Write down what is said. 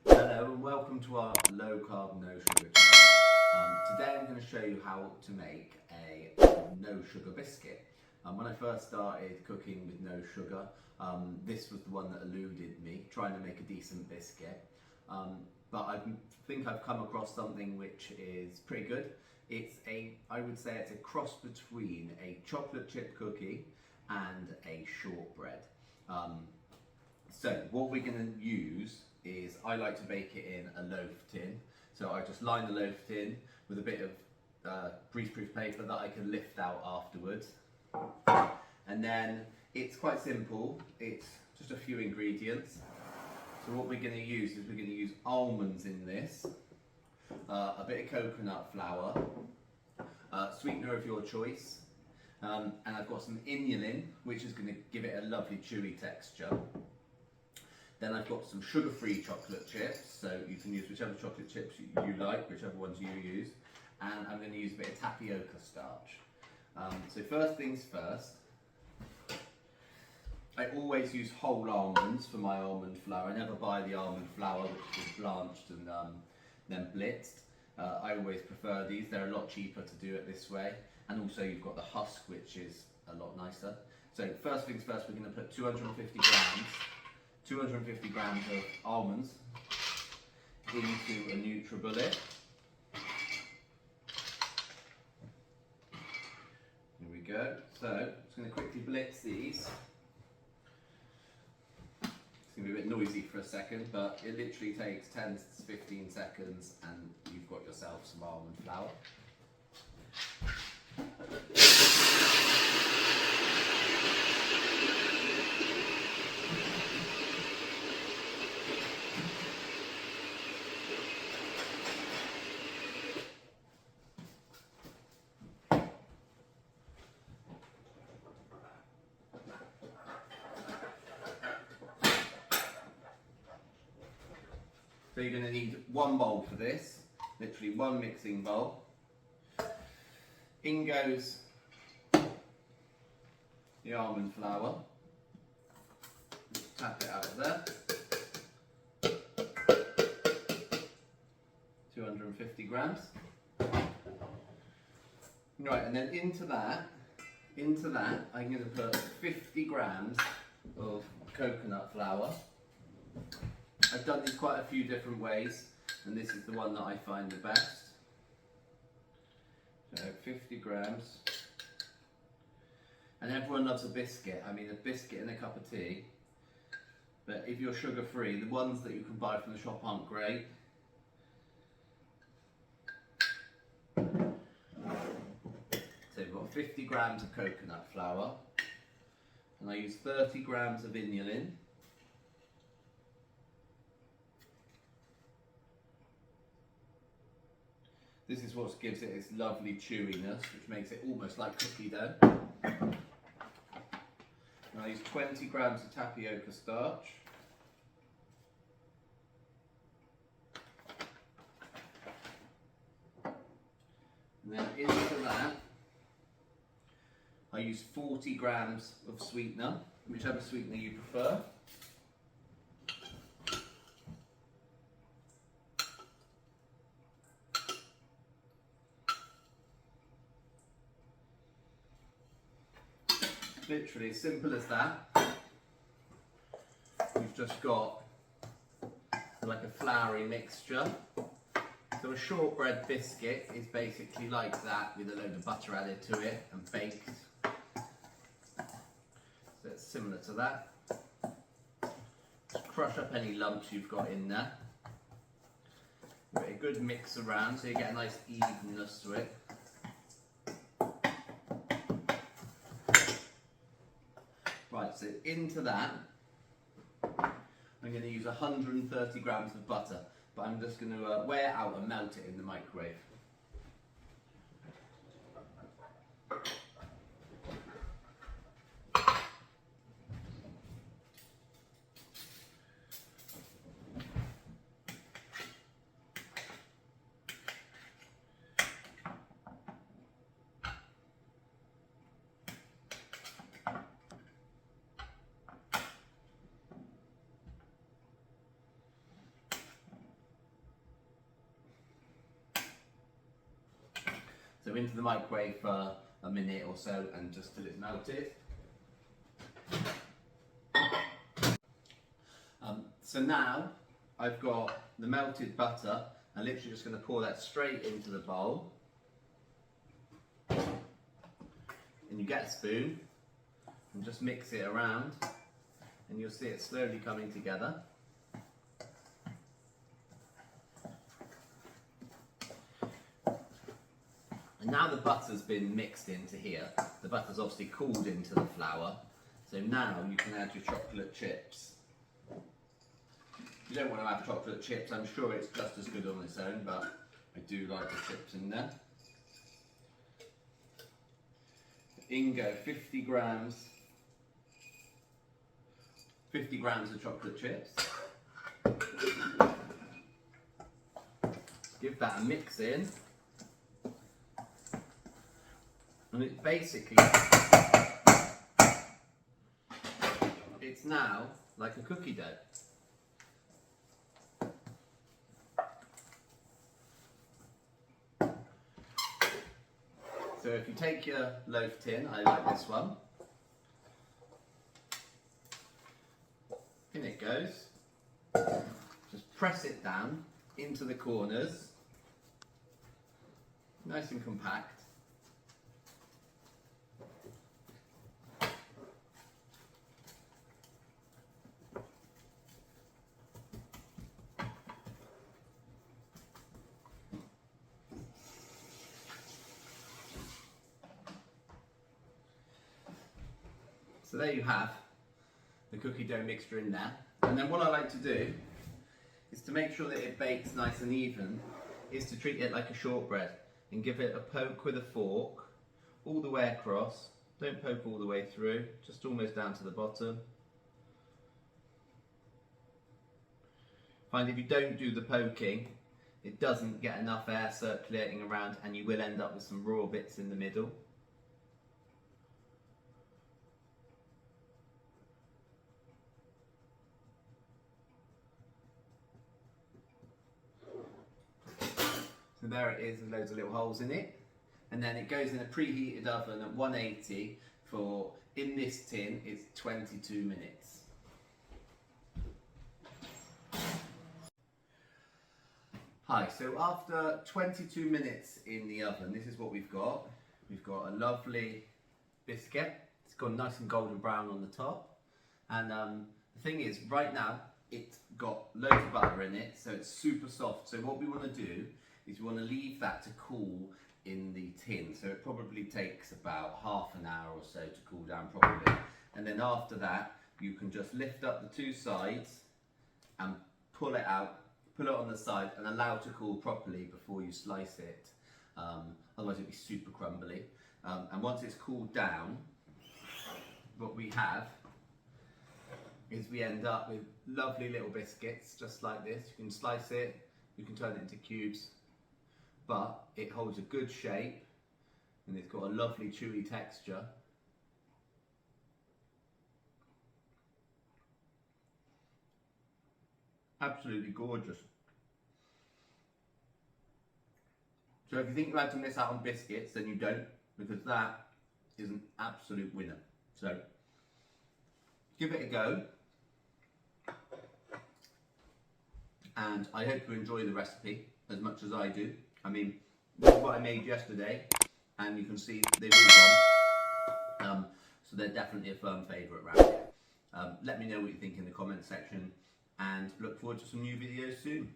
Hello and welcome to our low carb, no sugar challenge. Today I'm going to show you how to make a no sugar biscuit. When I first started cooking with no sugar, this was the one that eluded me, trying to make a decent biscuit. But I think I've come across something which is pretty good. I would say it's a cross between a chocolate chip cookie and a shortbread. So what we're going to use is, I like to bake it in a loaf tin. So I just line the loaf tin with a bit of greaseproof paper that I can lift out afterwards. And then it's quite simple, it's just a few ingredients. So what we're going to use is we're going to use almonds in this, a bit of coconut flour, sweetener of your choice, and I've got some inulin, which is going to give it a lovely chewy texture. Then I've got some sugar-free chocolate chips, so you can use whichever chocolate chips you like, whichever ones you use. And I'm going to use a bit of tapioca starch. So first things first, I always use whole almonds for my almond flour. I never buy the almond flour which is blanched and then blitzed. I always prefer these, they're a lot cheaper to do it this way. And also you've got the husk, which is a lot nicer. So first things first, we're going to put 250 grams of almonds into a NutriBullet. Here we go. So I'm just going to quickly blitz these. It's going to be a bit noisy for a second, but it literally takes 10 to 15 seconds and you've got yourself some almond flour. So you're going to need one bowl for this, literally one mixing bowl. In goes the almond flour. Just tap it out of there. 250 grams. Right, and then into that, I'm going to put 50 grams of coconut flour. I've done these quite a few different ways, and this is the one that I find the best. So 50 grams. And everyone loves a biscuit. I mean, a biscuit and a cup of tea. But if you're sugar free, the ones that you can buy from the shop aren't great. So we've got 50 grams of coconut flour. And I use 30 grams of inulin. This is what gives it its lovely chewiness, which makes it almost like cookie dough. And I use 20 grams of tapioca starch. And then into that, I use 40 grams of sweetener, whichever sweetener you prefer. Literally as simple as that. You've just got like a floury mixture. So a shortbread biscuit is basically like that, with a load of butter added to it and baked. So it's similar to that. Just crush up any lumps you've got in there. Give it a good mix around so you get a nice evenness to it. Right, so into that, I'm going to use 130 grams of butter, but I'm just going to weigh it out and melt it in the microwave. So into the microwave for a minute or so and just till it's melted. So now I've got the melted butter. I'm literally just going to pour that straight into the bowl. And you get a spoon and just mix it around and you'll see it slowly coming together. And now the butter's been mixed into here. The butter's obviously cooled into the flour. So now you can add your chocolate chips. If you don't want to add chocolate chips, I'm sure it's just as good on its own, but I do like the chips in there. In go 50 grams of chocolate chips. Give that a mix in. And it's basically, it's now like a cookie dough. So if you take your loaf tin, I like this one, in it goes, just press it down into the corners, nice and compact. So there you have the cookie dough mixture in there. And then what I like to do is to make sure that it bakes nice and even, is to treat it like a shortbread and give it a poke with a fork all the way across. Don't poke all the way through, just almost down to the bottom. Find if you don't do the poking, it doesn't get enough air circulating around and you will end up with some raw bits in the middle. So there it is with loads of little holes in it. And then it goes in a preheated oven at 180 for, in this tin, it's 22 minutes. Hi, so after 22 minutes in the oven, this is what we've got. We've got a lovely biscuit. It's gone nice and golden brown on the top. And the thing is, right now, it's got loads of butter in it, so it's super soft. So what we want to do is we want to leave that to cool in the tin. So it probably takes about half an hour or so to cool down properly. And then after that, you can just lift up the two sides and pull it out, put it on the side and allow it to cool properly before you slice it. Otherwise it'll be super crumbly. And once it's cooled down, what we have is we end up with lovely little biscuits just like this. You can slice it, you can turn it into cubes, but it holds a good shape and it's got a lovely chewy texture. Absolutely gorgeous. So if you think you had to miss out on biscuits, then you don't, because that is an absolute winner. So give it a go. And I hope you enjoy the recipe as much as I do. I mean, this is what I made yesterday, and you can see they've all gone. So they're definitely a firm favourite around here. Let me know what you think in the comment section, and look forward to some new videos soon.